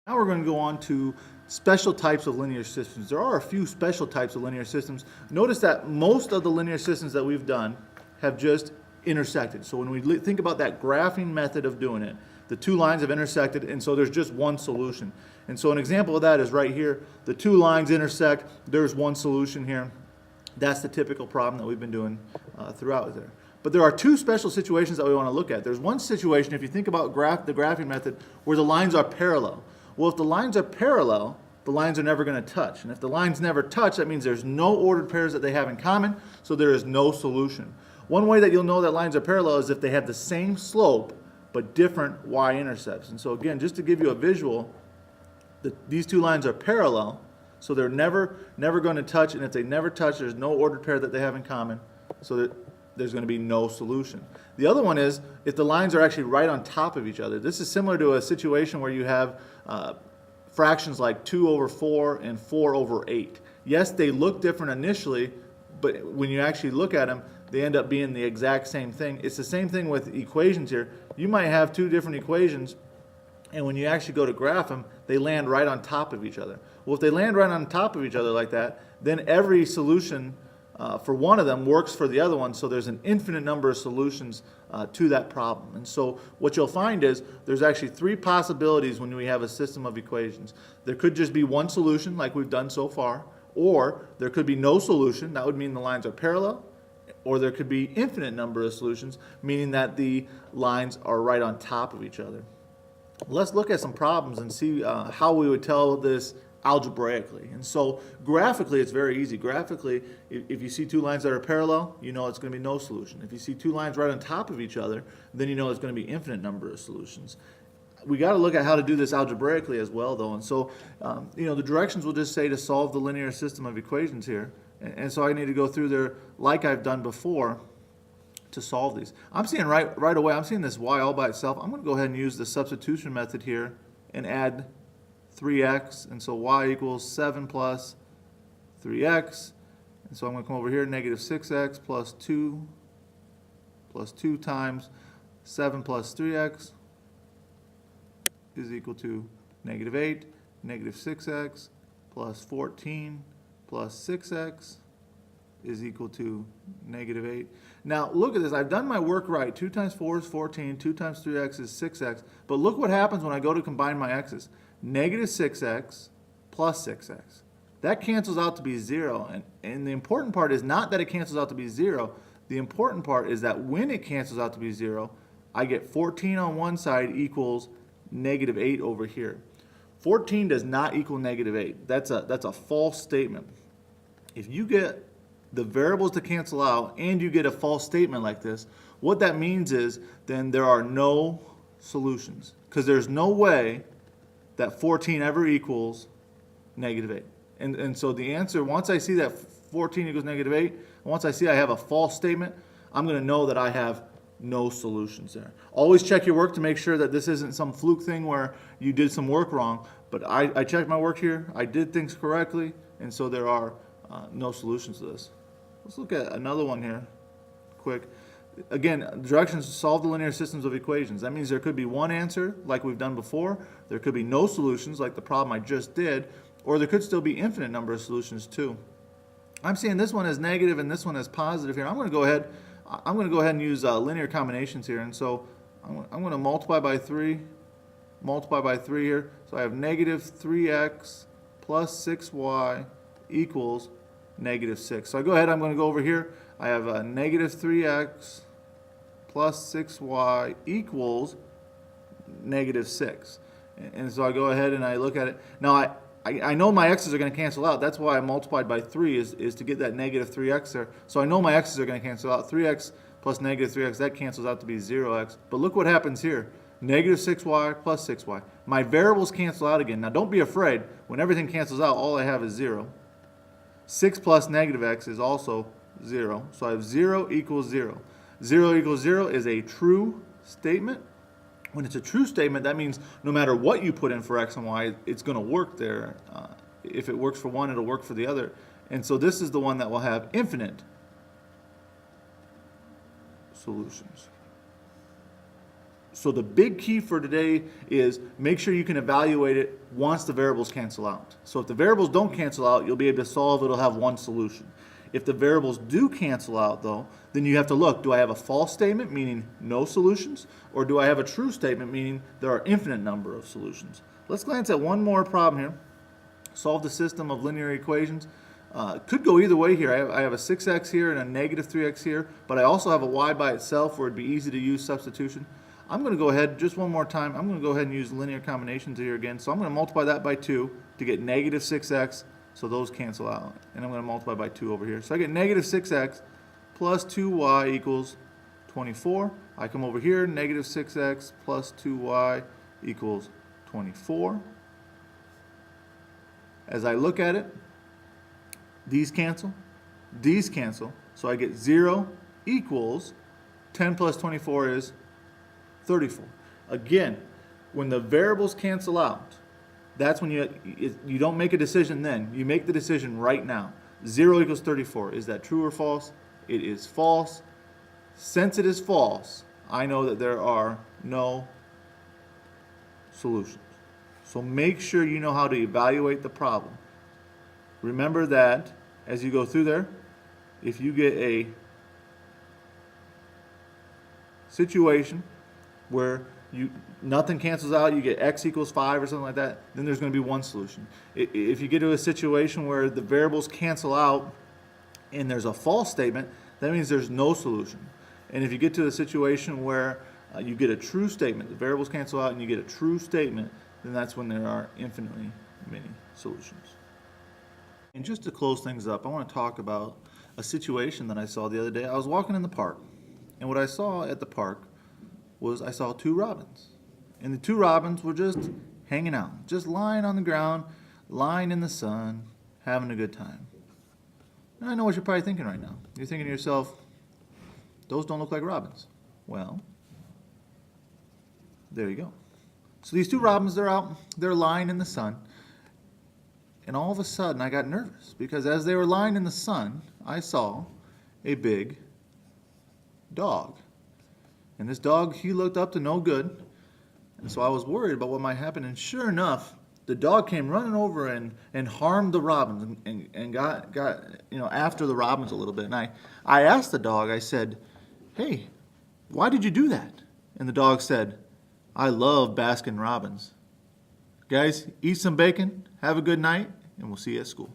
Now we're going to go on to special types of linear systems. There are a few special types of linear systems. Notice that most of the linear systems that we've done have just intersected. So when we think about that graphing method of doing it, the two lines have intersected, and so there's just one solution. And so an example of that is right here. The two lines intersect, there's one solution here. That's the typical problem that we've been doing throughout there. But there are two special situations that we want to look at. There's one situation, if you think about the graphing method, where the lines are parallel. Well, if the lines are parallel, the lines are never going to touch. And if the lines never touch, that means there's no ordered pairs that they have in common, so there is no solution. One way that you'll know that lines are parallel is if they have the same slope, but different y-intercepts. And so again, just to give you a visual, these two lines are parallel, so they're never going to touch, and if they never touch, there's no ordered pair that they have in common, so that there's going to be no solution. The other one is if the lines are actually right on top of each other. This is similar to a situation where you have fractions like 2 over 4 and 4 over 8. Yes, they look different initially, but when you actually look at them, they end up being the exact same thing. It's the same thing with equations here. You might have two different equations, and when you actually go to graph them, they land right on top of each other. Well, if they land right on top of each other like that, then every solution for one of them works for the other one, so there's an infinite number of solutions to that problem. And so what you'll find is there's actually three possibilities when we have a system of equations. There could just be one solution like we've done so far, or there could be no solution. That would mean the lines are parallel, or there could be infinite number of solutions, meaning that the lines are right on top of each other. Let's look at some problems and see how we would tell this algebraically. And so graphically, it's very easy. Graphically, if you see two lines that are parallel, you know it's going to be no solution. If you see two lines right on top of each other, then you know it's going to be infinite number of solutions. We got to look at how to do this algebraically as well, though. And so, the directions will just say to solve the linear system of equations here. And so I need to go through there like I've done before to solve these. I'm seeing right away, I'm seeing this y all by itself. I'm going to go ahead and use the substitution method here and add 3x, and so y equals 7 plus 3x, and so I'm going to come over here, negative 6x plus 2 times 7 plus 3x is equal to negative 8, negative 6x plus 14 plus 6x is equal to negative 8. Now look at this, I've done my work right. 2 times 4 is 14, 2 times 3x is 6x, but look what happens when I go to combine my x's. Negative 6x plus 6x. That cancels out to be 0, and the important part is not that it cancels out to be 0. The important part is that when it cancels out to be 0, I get 14 on one side equals negative 8 over here. 14 does not equal negative 8. That's a false statement. If you get the variables to cancel out and you get a false statement like this, what that means is then there are no solutions, because there's no way that 14 ever equals negative 8. And so the answer, once I see that 14 equals negative 8, and once I see I have a false statement, I'm going to know that I have no solutions there. Always check your work to make sure that this isn't some fluke thing where you did some work wrong. But I checked my work here, I did things correctly, and so there are no solutions to this. Let's look at another one here, quick. Again, directions to solve the linear systems of equations. That means there could be one answer, like we've done before. There could be no solutions, like the problem I just did. Or there could still be infinite number of solutions, too. I'm seeing this one as negative and this one as positive here. I'm going to go ahead and use linear combinations here. And so I'm going to multiply by 3 here. So I have negative 3x plus 6y equals negative 6. So I go ahead, I'm going to go over here. I have negative 3x plus 6y equals negative 6. And so I go ahead and I look at it. Now I know my x's are going to cancel out. That's why I multiplied by 3 is to get that negative 3x there. So I know my x's are going to cancel out. 3x plus negative 3x, that cancels out to be 0x. But look what happens here. Negative 6y plus 6y. My variables cancel out again. Now don't be afraid. When everything cancels out, all I have is 0. 6 plus negative x is also 0. So I have 0 equals 0. 0 equals 0 is a true statement. When it's a true statement, that means no matter what you put in for x and y, it's going to work there. If it works for one, it'll work for the other. And so this is the one that will have infinite solutions. So the big key for today is make sure you can evaluate it once the variables cancel out. So if the variables don't cancel out, you'll be able to solve, it'll have one solution. If the variables do cancel out though, then you have to look, do I have a false statement, meaning no solutions, or do I have a true statement, meaning there are infinite number of solutions? Let's glance at one more problem here. Solve the system of linear equations. Could go either way here. I have a 6x here and a negative 3x here, but I also have a y by itself where it'd be easy to use substitution. I'm going to go ahead, just one more time, I'm going to go ahead and use linear combinations here again. So I'm going to multiply that by 2 to get negative 6x, so those cancel out. And I'm going to multiply by 2 over here. So I get negative 6x plus 2y equals 24. I come over here, negative 6x plus 2y equals 24. As I look at it, these cancel, so I get 0 equals 10 plus 24 is 34. Again, when the variables cancel out, that's when you don't make a decision then. You make the decision right now. 0 equals 34. Is that true or false? It is false. Since it is false, I know that there are no solutions. So make sure you know how to evaluate the problem. Remember that as you go through there, if you get a situation where nothing cancels out, you get x equals 5 or something like that, then there's going to be one solution. If you get to a situation where the variables cancel out and there's a false statement, that means there's no solution. And if you get to a situation where you get a true statement, the variables cancel out and you get a true statement, then that's when there are infinitely many solutions. And just to close things up, I want to talk about a situation that I saw the other day. I was walking in the park, and what I saw at the park was I saw 2 robins. And the 2 robins were just hanging out, just lying on the ground, lying in the sun, having a good time. And I know what you're probably thinking right now. You're thinking to yourself, those don't look like robins. Well, there you go. So these 2 robins, they're lying in the sun. And all of a sudden, I got nervous because as they were lying in the sun, I saw a big dog. And this dog, he looked up to no good. And so I was worried about what might happen. And sure enough, the dog came running over and harmed the robins and got after the robins a little bit. And I asked the dog, I said, hey, why did you do that? And the dog said, I love Baskin Robbins. Guys, eat some bacon, have a good night, and we'll see you at school.